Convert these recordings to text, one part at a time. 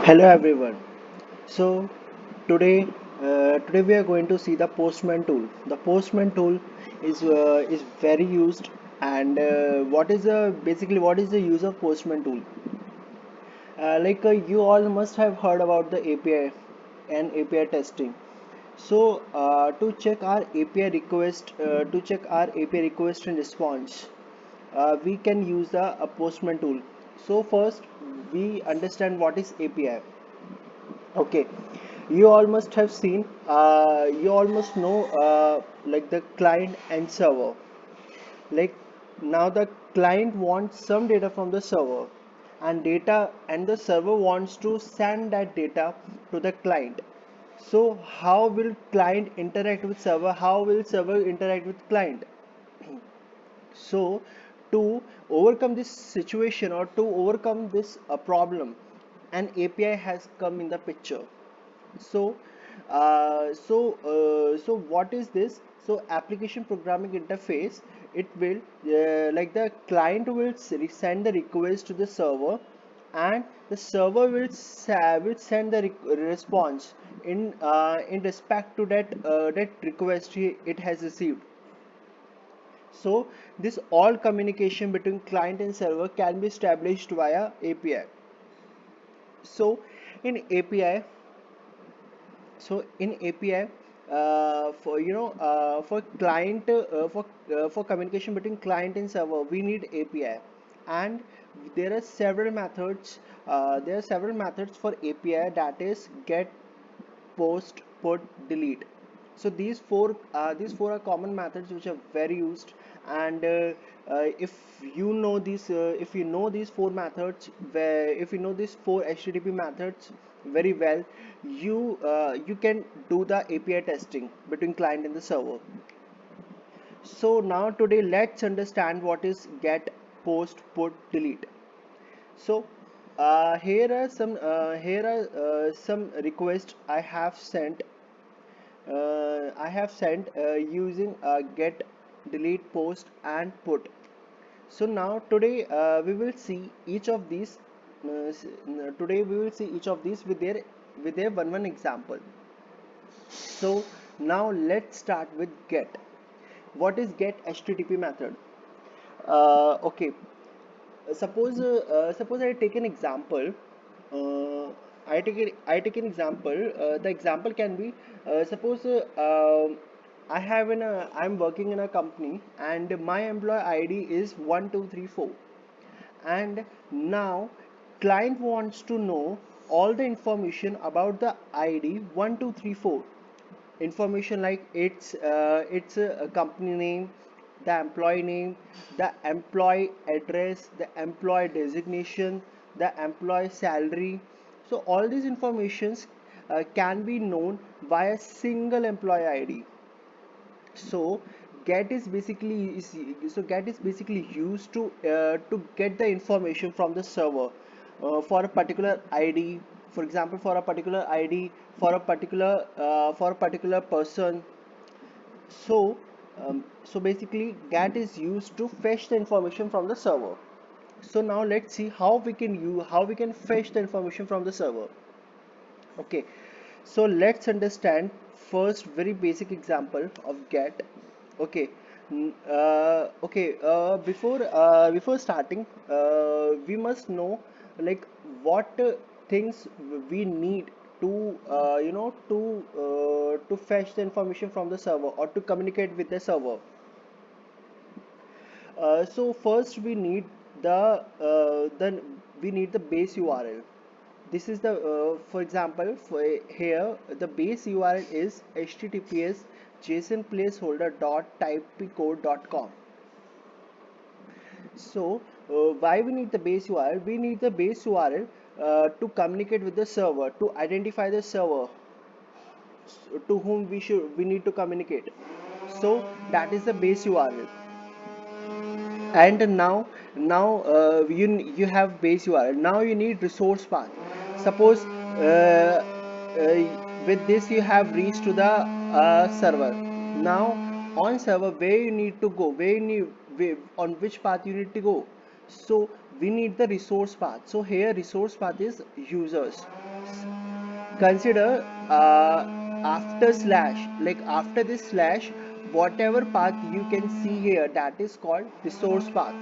Hello everyone. So today we are going to see the Postman tool. The Postman tool is very used, and what is the use of Postman tool? You all must have heard about the API and API testing. So to check our API request, and response, we can use the Postman tool. So first we understand what is API. Okay, you all must have seen, you all must know, like the client and server. Like now the client wants some data from the server, and the server wants to send that data to the client. So how will client interact with server? How will server interact with client? So to overcome this situation, or to overcome this problem, an API has come in the picture. So what is this? So application programming interface, it will, like the client will send the request to the server, and the server will send the response in respect to that request it has received. So this all communication between client and server can be established via API. So in API, in API, for client for communication between client and server, we need API, and there are several methods. There are several methods for API, that is get, post, put, delete. So these four are common methods which are very used, and if if you know these four methods, where if you know these four HTTP methods very well, you can do the API testing between client and the server. So now today let's understand what is get, post, put, delete. So here are some requests I have sent using get, delete, post, and put. So now today we will see each of these. Today we will see each of these with their one example. So now let's start with get. What is get HTTP method? Okay. Suppose I take an example. I take an example. The example can be, suppose I'm working in a company, and my employee ID is 1234, and now client wants to know all the information about the ID 1234. Information like it's a company name, the employee name, the employee address, the employee designation, the employee salary. So all these informations can be known by a single employee ID. So get is basically used to get the information from the server for a particular ID. For example, for a particular ID, for a particular person. So basically get is used to fetch the information from the server. So now let's see how we can fetch the information from the server. Okay, so let's understand first very basic example of get. Okay. Before starting, we must know, like, what things we need to to fetch the information from the server, or to communicate with the server. So first then we need the base URL. This is the for example, for here the base URL is https json placeholder dot typecode.com. So why we need the base URL? We need the base URL to communicate with the server, to identify the server to whom we need to communicate. So that is the base URL. And now you have base URL. Now you need resource path. Suppose with this you have reached to the server. Now on server, where you need to go, on which path you need to go. So we need the resource path. So here resource path is users. Consider after slash, like after this slash, whatever path you can see here, that is called the source path.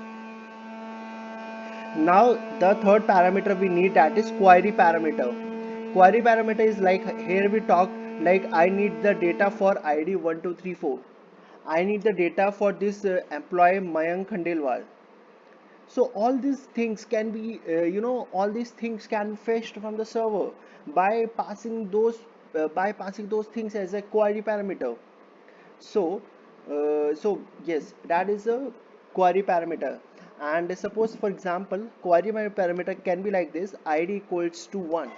Now the third parameter we need, that is query parameter. Query parameter is like, here we talk like I need the data for ID 1234. I need the data for this employee Mayank Khandelwal. So all these things can be all these things can be fetched from the server by passing those things as a query parameter. So yes, that is a query parameter. And suppose, for example, query parameter can be like this: id equals to 1.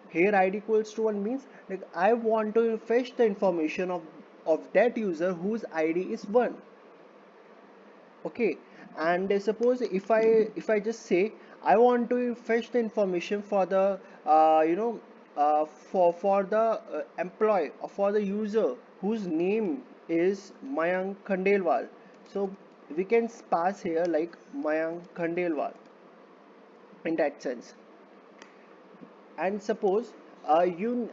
Here id equals to 1 means like I want to fetch the information of that user whose id is 1. Okay. And suppose if I just say I want to fetch the information for the for the employee, or for the user whose name is Mayank Khandelwal. So we can pass here like Mayank Khandelwal in that sense. And suppose you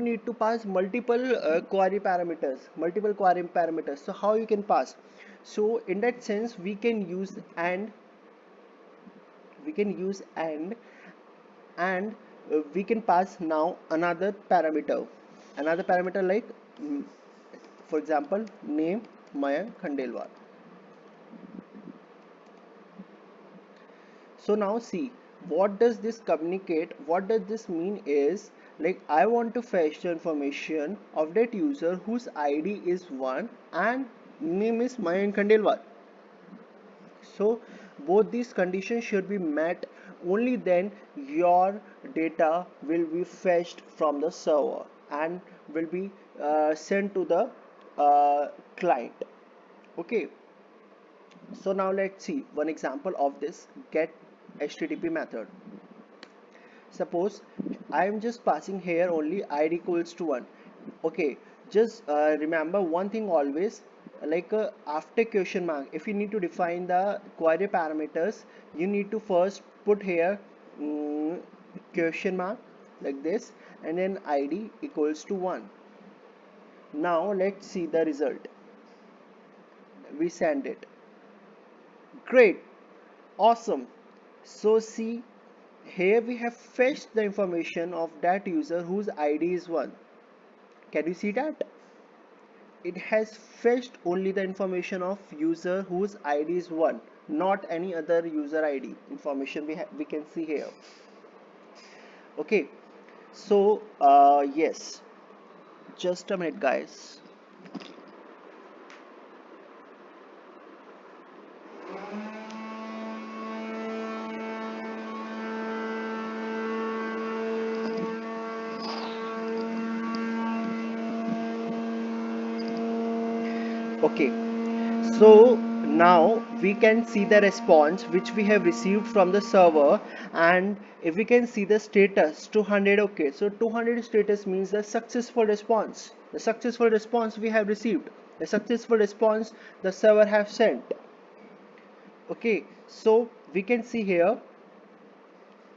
need to pass multiple query parameters. So how you can pass? So in that sense we can use and we can pass now another parameter like, for example, name Mayank Khandelwal. So now see, what does this communicate, what does this mean is like I want to fetch the information of that user whose id is 1 and name is Mayank Khandelwal. So both these conditions should be met, only then your data will be fetched from the server and will be sent to the client. Okay. So now let's see one example of this get HTTP method. Suppose I am just passing here only id equals to 1. Okay, just remember one thing always, like after question mark, if you need to define the query parameters, you need to first put here mm, question mark like this, and then id equals to 1. Now let's see the result. We send it. Great, awesome. So see, here we have fetched the information of that user whose id is 1. Can you see that? It has fetched only the information of user whose id is 1, not any other user id information we can see here. Okay. So yes, just a minute guys. Okay, so now we can see the response which we have received from the server, and if we can see the status 200. Okay, so 200 status means the successful response, we have received, the successful response the server have sent. Okay, so we can see here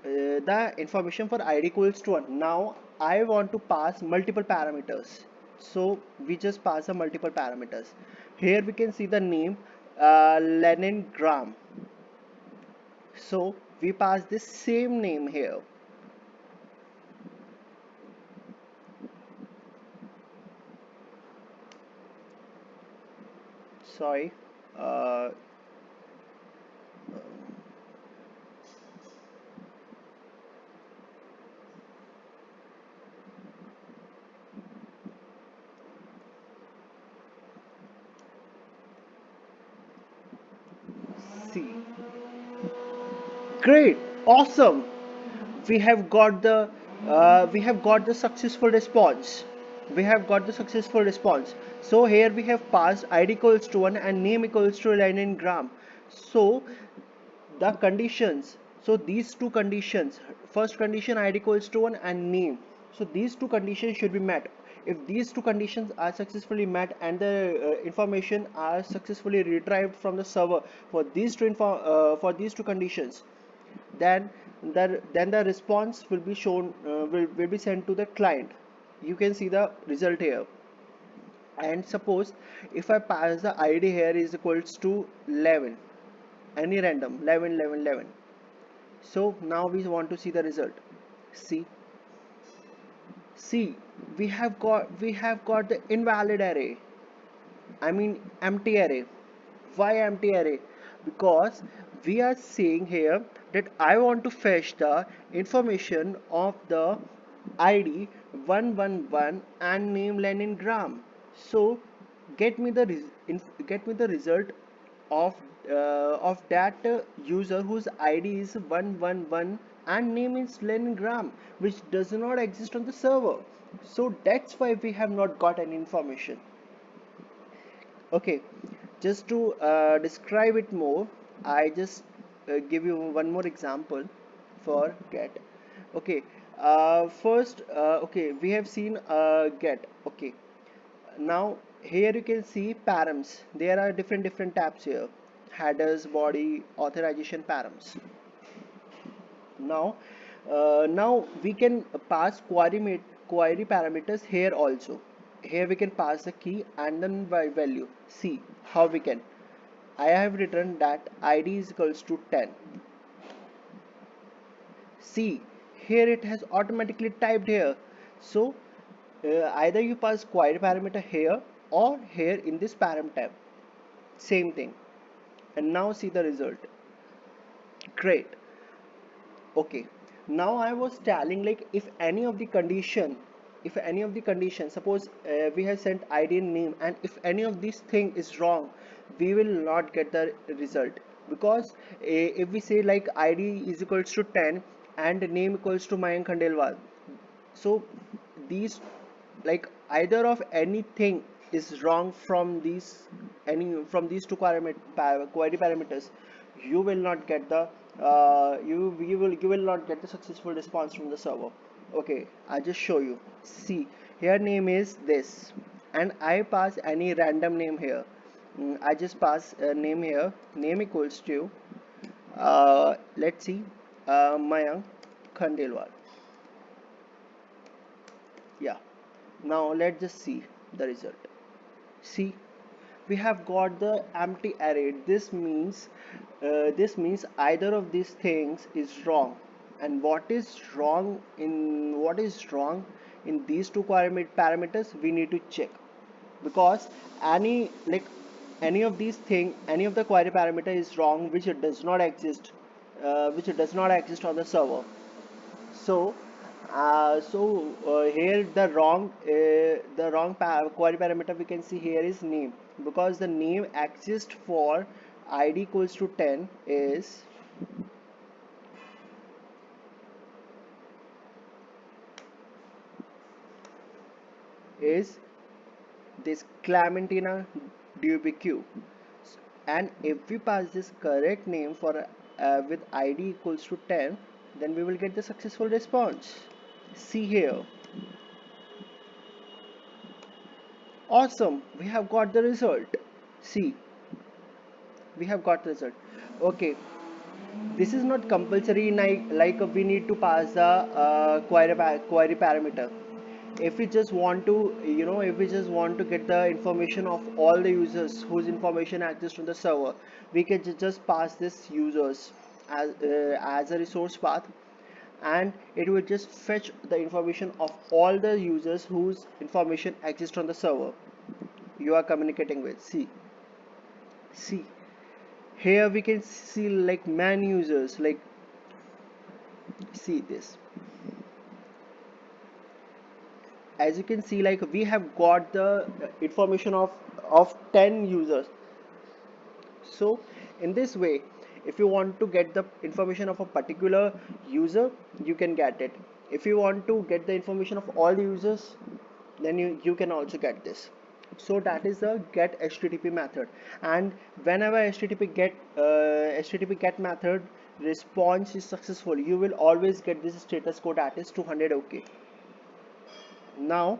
the information for id equals to 1. Now I want to pass multiple parameters, so we just pass a multiple parameters. Here we can see the name Lenin Gram, so we pass this same name here. Sorry, uh, see, great, awesome. We have got the successful response. So here we have passed id equals to 1 and name equals to Lenin Gram. So the conditions, so these two conditions, first condition id equals to 1 and name, so these two conditions should be met. If these two conditions are successfully met and the information are successfully retrieved from the server for these two conditions, then the response will be shown, will be sent to the client. You can see the result here. And suppose if I pass the id here is equals to 11, any random 11 11 11. So now we want to see the result. See, see, we have got the invalid array, I mean empty array. Why empty array? Because we are saying here that I want to fetch the information of the ID 111 and name Leningram. So get me the get me the result of that user whose ID is 111 and name is Leningram, which does not exist on the server. So that's why we have not got any information. Okay, just to describe it more, I just give you one more example for get. Okay, first, okay, we have seen get. Okay, now here you can see params. There are different tabs here: headers, body, authorization, params. Now we can pass query parameters here also. Here we can pass the key and then by value. See how we can. I have written that id is equals to 10. See, here it has automatically typed here. So either you pass query parameter here or here in this param tab. Same thing. And now see the result. Great. Okay, now I was telling like if any of the condition, suppose we have sent id and name, and if any of these thing is wrong, we will not get the result. Because if we say like id is equals to 10 and name equals to Mayank Khandelwal, so these, like either of anything is wrong from these, any from these two query parameters, you will not get the you will not get the successful response from the server. Okay, I just show you. See, here name is this and I pass any random name here. I just pass a name here, name equals to let's see, Mayank Khandelwal. Yeah, now let's just see the result. See, we have got the empty array. This means either of these things is wrong. And what is wrong in these two parameters, we need to check. Because any, like any of these thing, any of the query parameter is wrong, which it does not exist, which it does not exist on the server. So here the query parameter we can see here is name, because the name exists for id equals to 10 is this Clementina Dubique. And if we pass this correct name for with id equals to 10, then we will get the successful response. See here. Awesome, we have got the result. See, we have got the result. Okay, this is not compulsory, like we need to pass the query parameter. If we just want to, if we just want to get the information of all the users whose information exists on the server, we can just pass this users as a resource path, and it will just fetch the information of all the users whose information exists on the server you are communicating with. See, here we can see like man users, like see this. As you can see, like we have got the information of 10 users. So in this way, if you want to get the information of a particular user, you can get it. If you want to get the information of all the users, then you can also get this. So that is the get http method. And whenever http get method response is successful, you will always get this status code, that is 200. Okay, now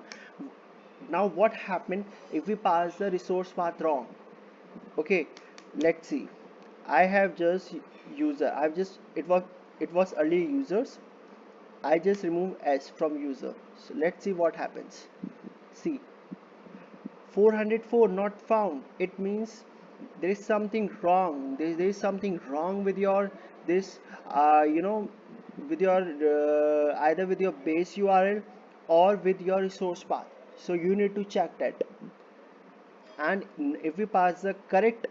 what happened if we pass the resource path wrong? Okay, let's see. I have just user, I've just, it was it was earlier users. I just remove s from user. So let's see what happens. See, 404 not found. It means there is something wrong. There is something wrong with your this you know, with your either with your base URL or with your resource path. So you need to check that. And if we pass the correct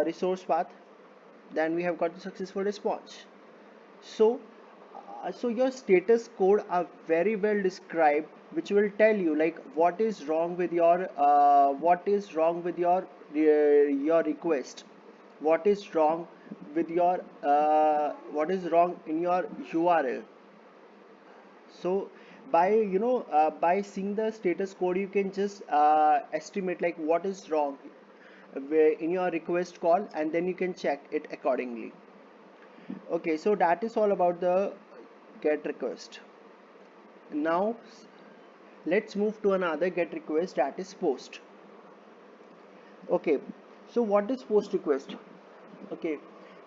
resource path, then we have got the successful response. So so your status code are very well described, which will tell you like what is wrong with your your request, what is wrong with your what is wrong in your URL. So by by seeing the status code, you can just estimate like what is wrong in your request call, and then you can check it accordingly. Okay, so that is all about the get request. Now let's move to another get request, that is post. Okay, so what is post request? Okay,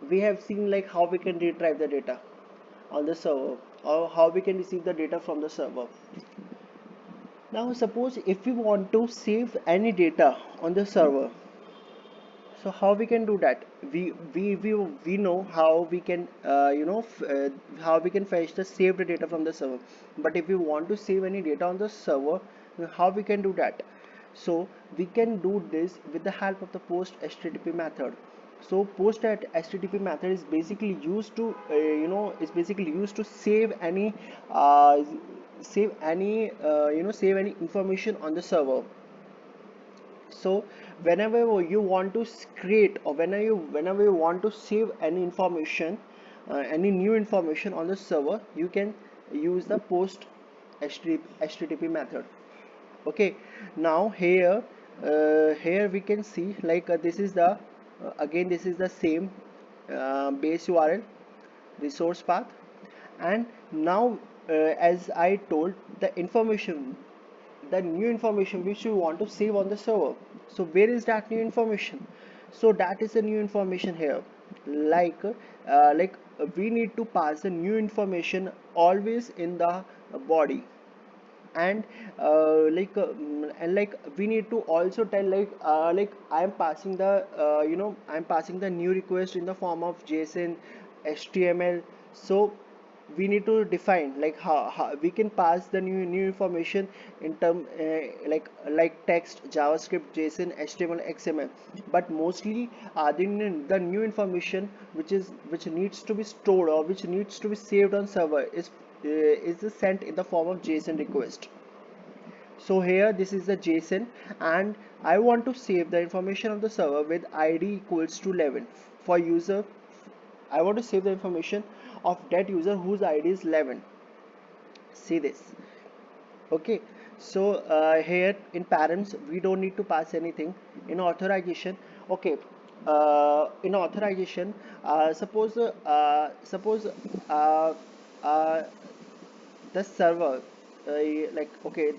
we have seen like how we can retrieve the data on the server, or how we can receive the data from the server. Now suppose if we want to save any data on the server, so how we can do that? We know how we can how we can fetch the saved data from the server. But if we want to save any data on the server, how we can do that? So we can do this with the help of the post HTTP method. So post at HTTP method is basically used to is basically used to uh, save any information on the server. So whenever you want to create, or whenever you want to save any information, any new information on the server, you can use the post HTTP method. Okay, now here we can see like this is the again this is the same base URL, resource path. And now as I told, the new information which you want to save on the server, so where is that new information? So that is the new information here. We need to pass the new information always in the body. And we need to also tell like I am passing the I'm passing the new request in the form of JSON, HTML. So we need to define like how we can pass the new information in term like text, JavaScript, JSON, HTML, XML. But mostly the new information which needs to be stored or which needs to be saved on server is sent in the form of JSON request. So here this is the JSON, and I want to save the information of the server with ID equals to 11 for user. I want to save the information of that user whose ID is 11. See this. Okay, so here in params we don't need to pass anything. In authorization, okay, in authorization, suppose uh, uh, the server okay,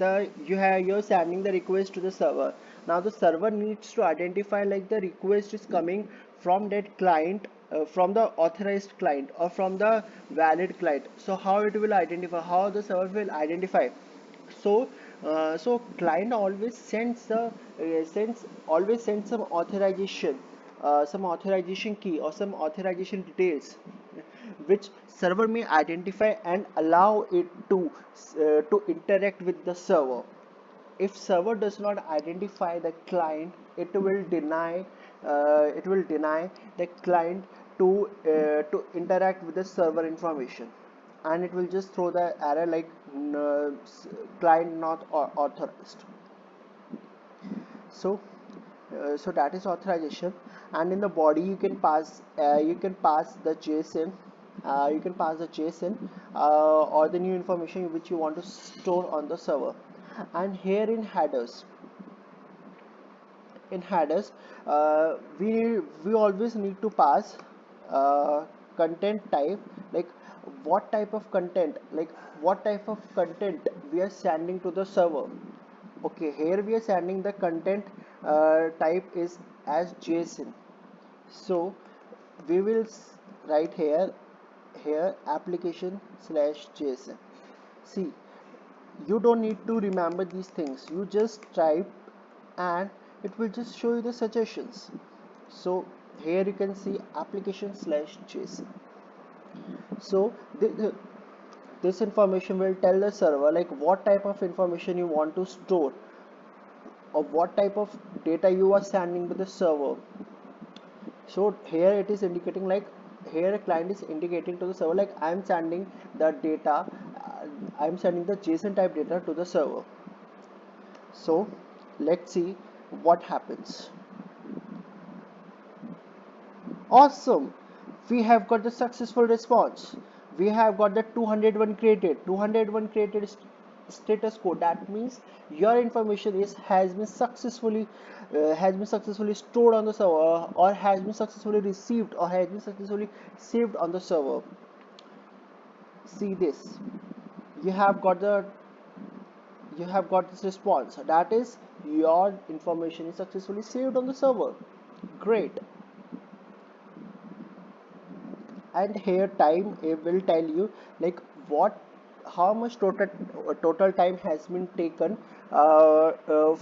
you're sending the request to the server. Now the server needs to identify like the request is coming from that client, from the authorized client or from the valid client. So how it will identify, how the server will identify? So so client always sends some authorization, some authorization key or some authorization details, which server may identify and allow it to interact with the server. If server does not identify the client, it will deny the client to interact with the server information, and it will just throw the error like client not authorized. So so that is authorization. And in the body you can pass the JSON, or the new information which you want to store on the server. And here in headers, we always need to pass content type, like what type of content we are sending to the server. Okay, here we are sending the content type is as JSON. So we will write here here application slash JSON. See, you don't need to remember these things, you just type and it will just show you the suggestions. So here you can see application slash JSON. So this information will tell the server like what type of information you want to store or what type of data you are sending to the server. So here it is indicating like, here a client is indicating to the server like I'm sending the data, I'm sending the JSON type data to the server. So let's see what happens. Awesome, we have got the successful response. We have got the 201 created status code. That means your information is has been successfully stored on the server, or has been successfully received, or has been successfully saved on the server. See this, you have got the you have got this response, that is your information is successfully saved on the server. Great. And here time, it will tell you like what, how much total time has been taken, you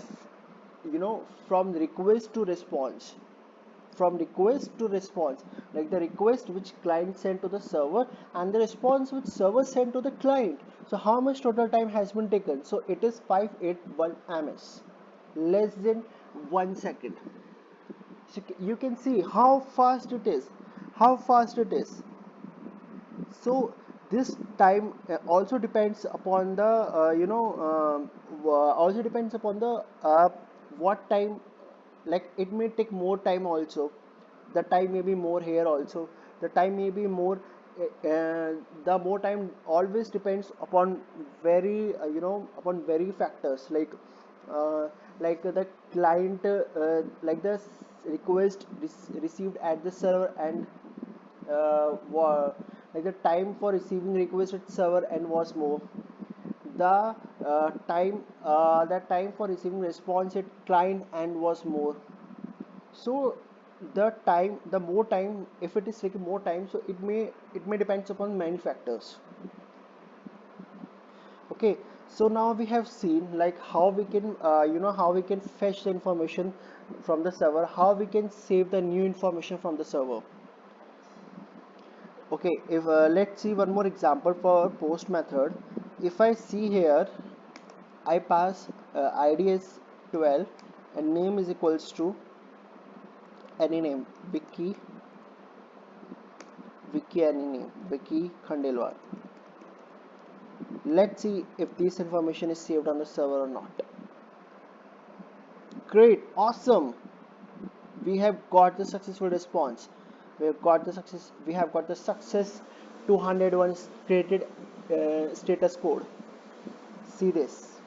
know, from request to response, from request to response, like the request which client sent to the server and the response which server sent to the client. So how much total time has been taken? So it is 581 ms, less than 1 second. So you can see how fast it is, how fast it is. So this time also depends upon the also depends upon the what time, like it may take more time also, the time may be more here also, the time may be more, the more time always depends upon very upon very factors uh, like the client, like the request received at the server, and like the time for receiving request at server and was more, the time for receiving response at client and was more. So the time, the more time, if it is taking more time, so it may depends upon many factors. Okay, so now we have seen like how we can how we can fetch the information from the server, how we can save the new information from the server. Okay, if let's see one more example for post method. If I see here, I pass id as 12 and name is equals to any name, Vicky any name, Vicky Khandelwal. Let's see if this information is saved on the server or not. Great, awesome, we have got the successful response, we have got the success 201 created status code. See this,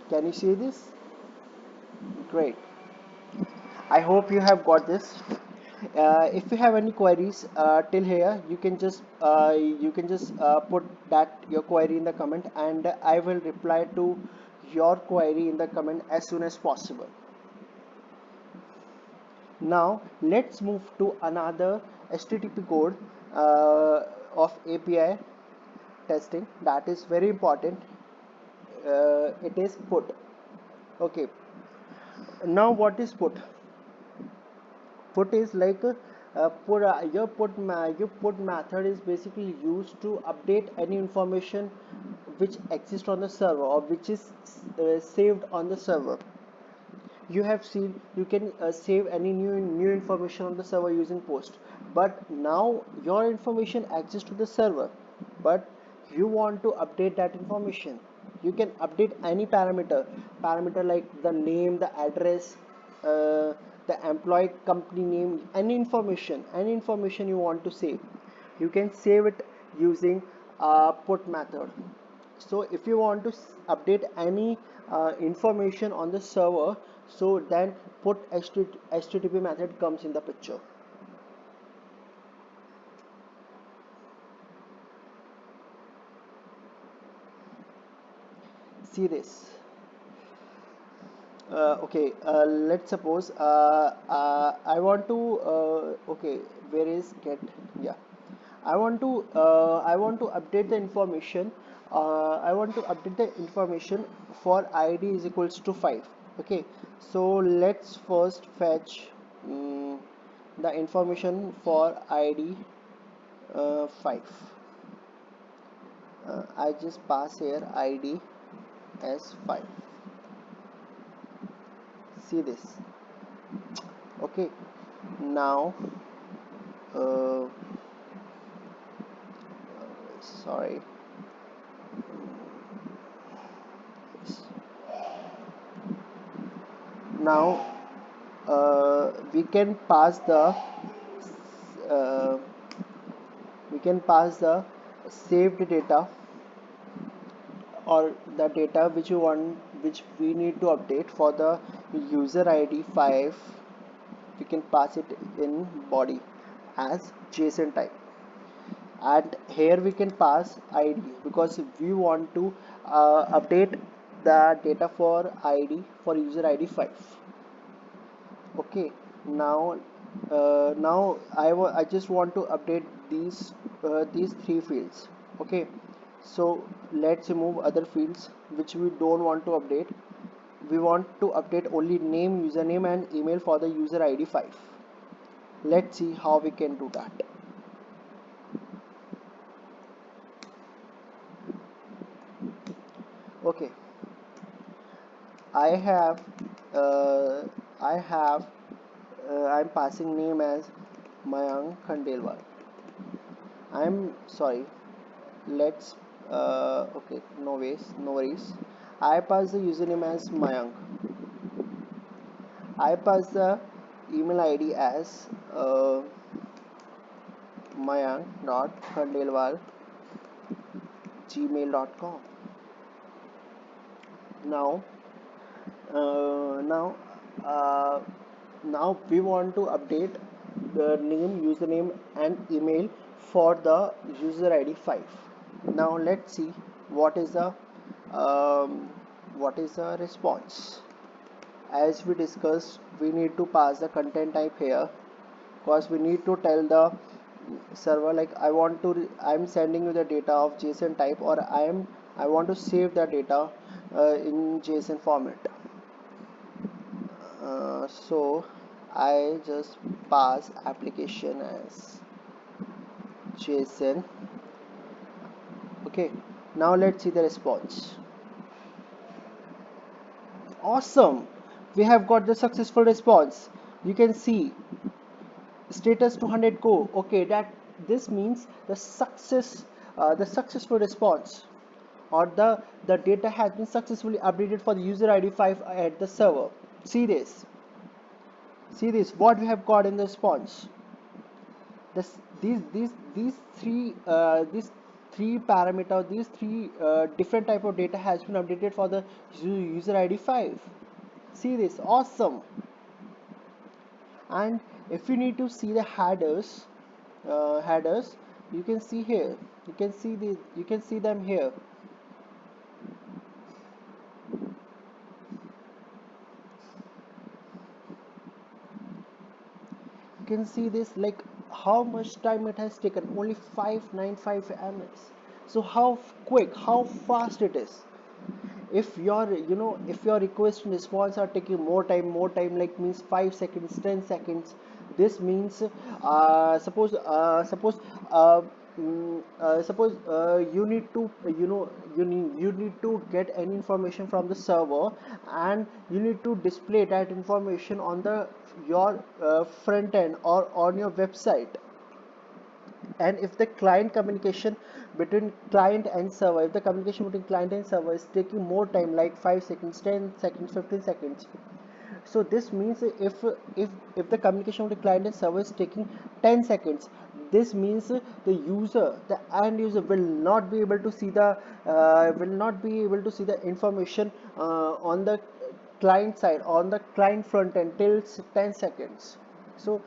can you see this? Great, I hope you have got this. If you have any queries till here, you can just put that your query in the comment, and I will reply to your query in the comment as soon as possible. Now let's move to another HTTP code of API testing that is very important. It is put. Okay, now what is put? Put is like your put method is basically used to update any information which exists on the server, or which is saved on the server. You have seen you can save any new information on the server using post, but now your information exists to the server, but you want to update that information. You can update any parameter like the name, the address, the employee company name, any information you want to save, you can save it using put method. So if you want to update any information on the server, so then put HTTP method comes in the picture. See this, Okay, let's suppose I want to okay, where is get, yeah, I want to update the information. I want to update the information for ID is equals to 5. Okay, so let's first fetch the information for ID 5. I just pass here ID as 5. See this. Okay, now uh, sorry, now uh, we can pass the saved data, or the data which you want, which we need to update for the user ID 5. We can pass it in body as JSON type, and here we can pass ID because we want to update the data for ID, for user ID 5. Okay, now I just want to update these three fields. Okay, so let's remove other fields which we don't want to update. We want to update only name, username and email for the user ID 5. Let's see how we can do that. Okay, I have uh, I have I'm passing name as Mayank Khandelwal. I'm sorry, let's okay, no worries. I pass the username as Mayank. I pass the email ID as mayank.khandelwal@gmail.com. Now now uh, now we want to update the name, username and email for the user ID 5. Now let's see what is the um, response. As we discussed, we need to pass the content type here, because we need to tell the server like I'm sending you the data of JSON type, or I want to save the data in JSON format. So I just pass application as JSON. Okay, now let's see the response. Awesome, we have got the successful response. You can see status 200 go. Okay, that this means the successful response, or the data has been successfully updated for the user ID 5 at the server. See this, what we have got in the response. This these three parameter, these three different type of data has been updated for the user ID 5. See this, awesome. And if you need to see the headers, you can see here, you can see them here. You can see this, like how much time it has taken, only 595 ms. So how quick, how fast it is. If your, if your request and response are taking more time, like means 5 seconds, 10 seconds, this means suppose you need to, you need to get any information from the server, and you need to display that information on the your front end or on your website. And if the client communication between client and server, if the communication between client and server is taking more time, like 5 seconds, 10 seconds, 15 seconds, so this means if the communication with the client and server is taking 10 seconds, this means the end user will not be able to see the information on the client side, on the client front end till 10 seconds. So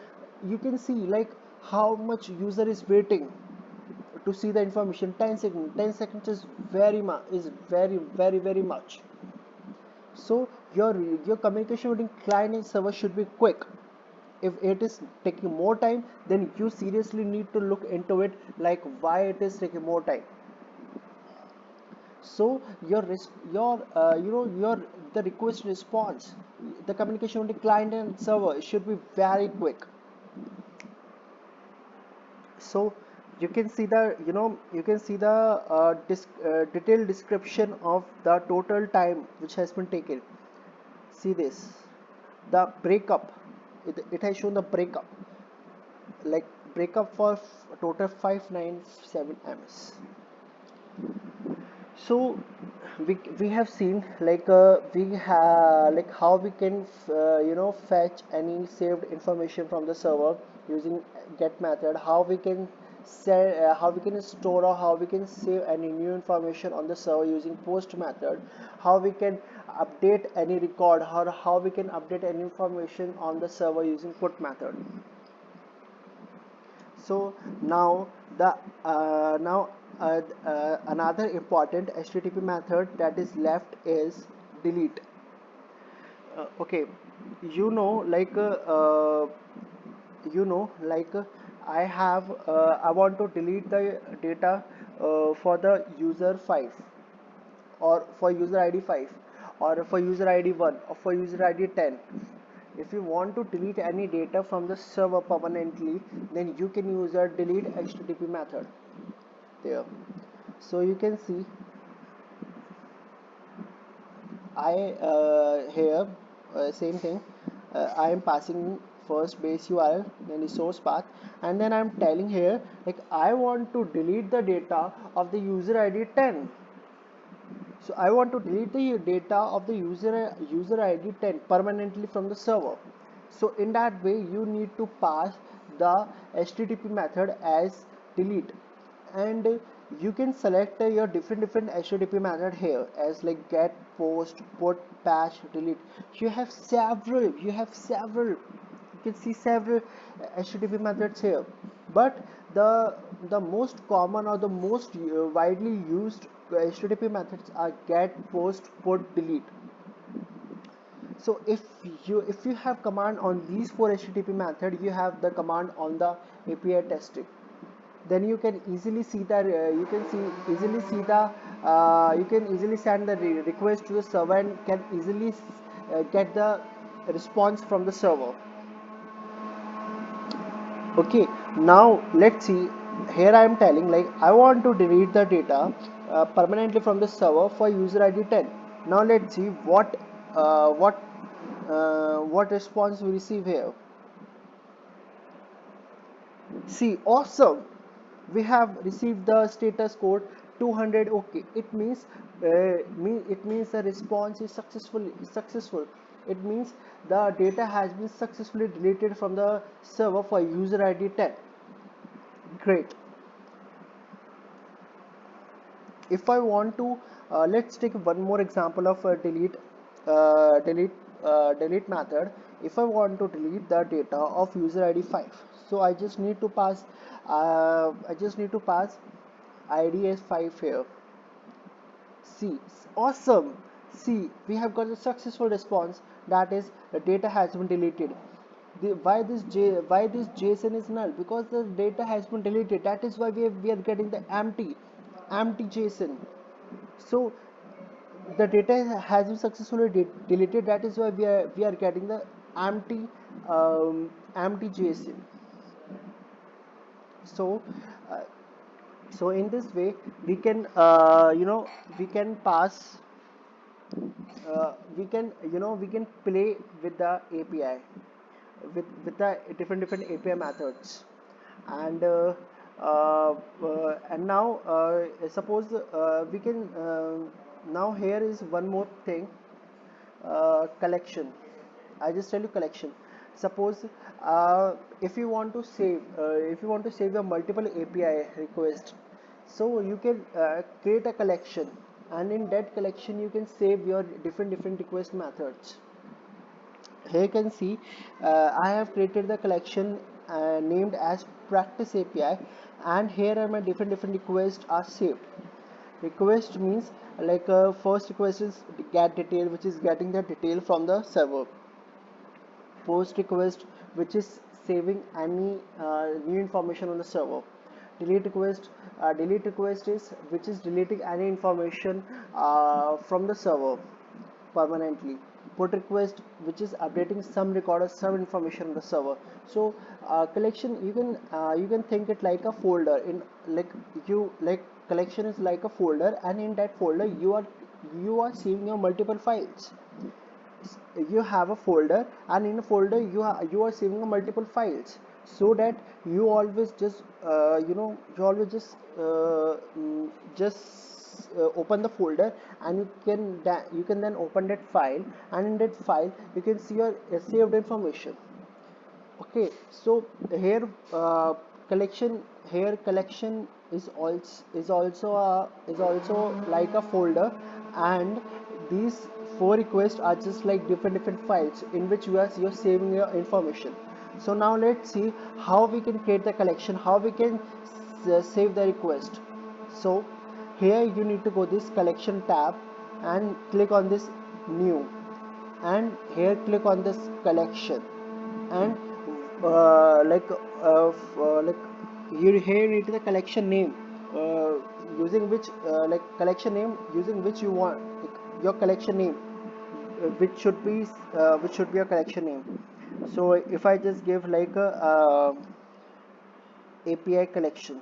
you can see like how much user is waiting to see the information. 10 seconds, 10 seconds is very much, is very much. So your your communication between client and server should be quick. If it is taking more time, then you seriously need to look into it, like why it is taking more time. So your the request response, the communication with the client and server should be very quick. So you can see the you can see the detailed description of the total time which has been taken. See this, the breakup, it has shown the breakup, like breakup for total 597 ms. So we have seen like we have like how we can fetch any saved information from the server using get method, how we can how we can store or how we can save any new information on the server using post method, how we can update any record, or how we can update any information on the server using put method. So now the another important HTTP method that is left is delete. Okay, you know like I have I want to delete the data for the user 5, or for user ID 5, or for user ID 1, or for user ID 10. If you want to delete any data from the server permanently, then you can use a delete HTTP method there. So you can see I here same thing, I am passing first base URL, then the source path, and then I'm telling here like I want to delete the data of the user ID 10. So I want to delete the data of the user ID 10 permanently from the server. So in that way you need to pass the HTTP method as delete, and you can select your different HTTP method here as like get, post, put, patch, delete. You have several you can see several HTTP methods here, but the most common or the most widely used HTTP methods are get, post, put, delete. So if you have command on these four HTTP method, you have the command on the API testing. Then you can easily see the you can easily send the request to the server and can easily get the response from the server. Okay, now let's see. Here I am telling like I want to delete the data permanently from the server for user ID 10. Now let's see what response we receive here. See, awesome. We have received the status code 200. Okay, it means the response is successful. It means the data has been successfully deleted from the server for user ID 10. Great. If I want to let's take one more example of delete method. If I want to delete the data of user ID 5, so I just need to pass ID as 5 here. See, awesome. See, we have got a successful response, that is the data has been deleted. Why this JSON is null? Because the data has been deleted. That is why we are getting the empty JSON. So the data has been successfully deleted. That is why we are getting the empty empty JSON. So uh, so in this way we can we can pass we can play with the API, with the different API methods. And now suppose we can now here is one more thing, collection. I just tell you collection. Suppose if you want to save your multiple API requests, so you can create a collection, and in that collection you can save your different request methods. Here you can see I have created the collection named as practice API, and here are my different requests are saved. Request means like first request is get detail, which is getting the detail from the server. Post request, which is saving any new information on the server. Delete request is which is deleting any information from the server permanently. Put request, which is updating some record or some information on the server. So collection, you can think it like a folder in, like collection is like a folder, and in that folder you are saving your multiple files. You have a folder, and in a folder you are saving multiple files, so that you always just you always open the folder, and you can then open that file, and in that file you can see your saved information. Okay, so here collection collection is also like a folder, and these four requests are just like different files in which you're saving your information. So now let's see how we can create the collection, how we can save the request. So here you need to go this collection tab and click on this new, and here click on this collection, and like you here need the collection name, using which like collection name using which you want, like, your collection name, which should be your collection name. So if I just give like a API collection,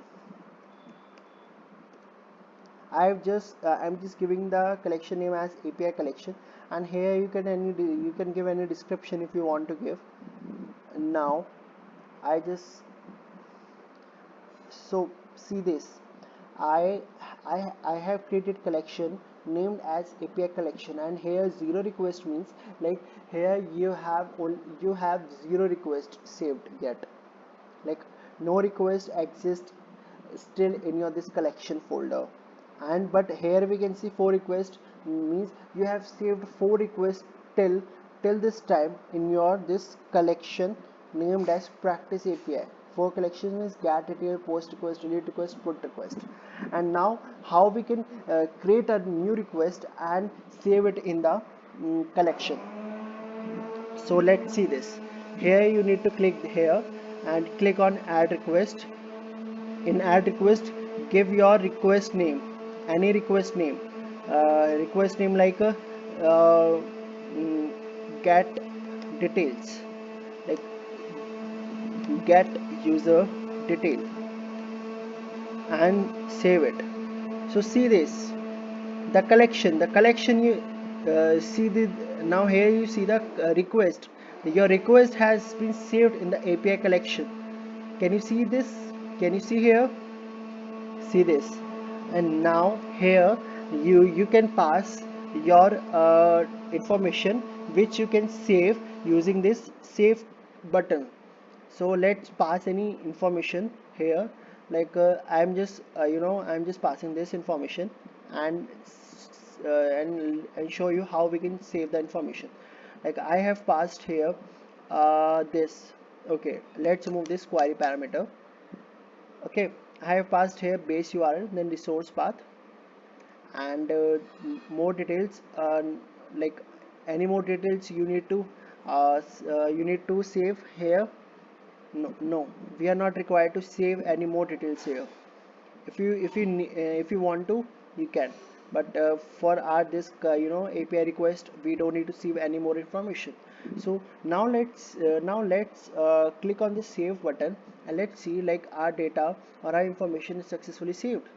I'm just giving the collection name as API collection, and here you can give any description if you want to give. Now I just so see this, I I have created collection named as API collection, and here zero request means like here you have zero request saved yet, like no request exists still in your this collection folder. And but here we can see four requests, means you have saved four requests till this time in your this collection named as practice API. Four collections means get detail, post request, delete request, put request. And now how we can create a new request and save it in the collection. So let's see this. Here you need to click here and click on add request. In add request, give your request name, any request name like uh, mm, get details, like get user detail, and save it. So see this, the collection you see the now here you see the request, your request has been saved in the API collection. Can you see this? Can you see here? See this. And now here you can pass your information, which you can save using this save button. So let's pass any information here, like I'm just passing this information, and and show you how we can save the information. Like I have passed here this. Okay, let's remove this query parameter. Okay, I have passed here base URL, then resource path, and more details, like any more details you need to save here. No, we are not required to save any more details here. If you want to, you can, but for our this API request, we don't need to save any more information. So now let's click on the save button, and let's see like our data or our information is successfully saved.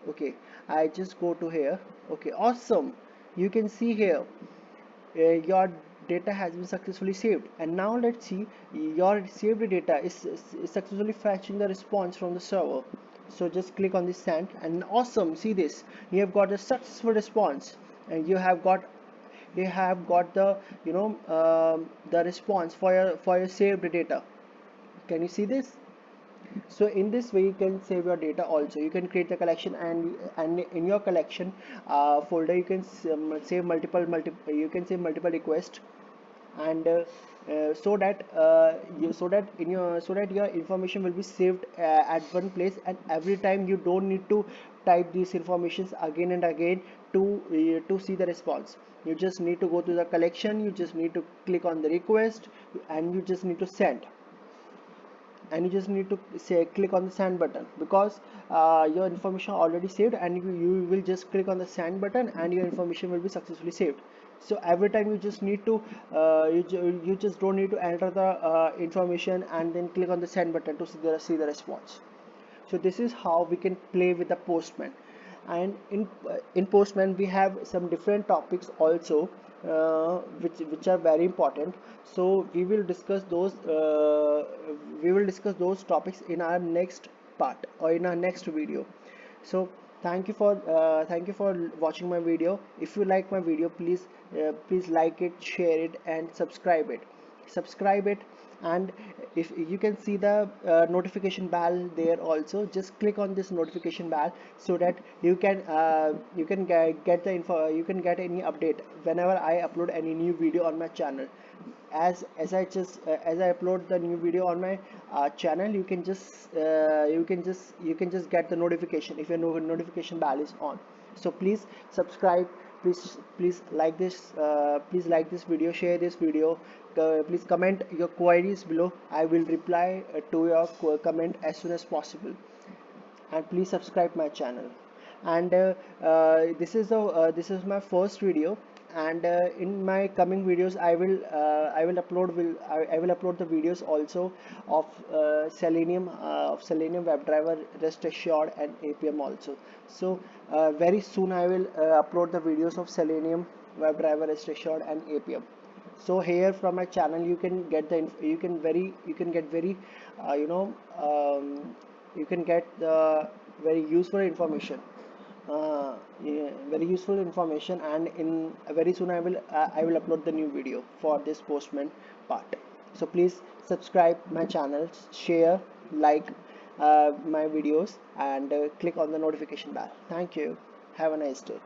Okay, I just go to here. Okay, awesome. You can see here your data has been successfully saved. And now let's see, your saved data is successfully fetching the response from the server. So just click on this send, and awesome, see this, you have got a successful response, and you have got the the response for your saved data. Can you see this? So in this way you can save your data. Also you can create a collection, and in your collection folder you can save multiple you can save multiple requests, and so that your information will be saved at one place, and every time you don't need to type these informations again and again to see the response. You just need to go to the collection, you just need to click on the request, and you just need to send, and you just need to say click on the send button, because your information already saved, and you will just click on the send button and your information will be successfully saved. So every time you just need to you just don't need to enter the information and then click on the send button to see the response. So this is how we can play with the Postman. And in Postman we have some different topics also, which are very important. So we will discuss those topics in our next part or in our next video. So thank you for watching my video. If you like my video, please like it, share it, and subscribe it. And if you can see the notification bell there also, just click on this notification bell, so that you can get the info, you can get any update whenever I upload any new video on my channel. As I upload the new video on my channel, you can just get the notification if your notification bell is on. So please subscribe, please like this video, share this video, please comment your queries below. I will reply to your comment as soon as possible. And please subscribe my channel. And this is my first video. And in my coming videos I will upload the videos also of Selenium WebDriver, Rest Assured, and APM also. So very soon I will upload the videos of Selenium WebDriver, Rest Assured, and APM. So here from my channel you can get you can get very you know you can get the very useful information, yeah, very useful information. And in very soon I will upload the new video for this Postman part. So please subscribe my channel, share, like my videos, and click on the notification bell. Thank you. Have a nice day.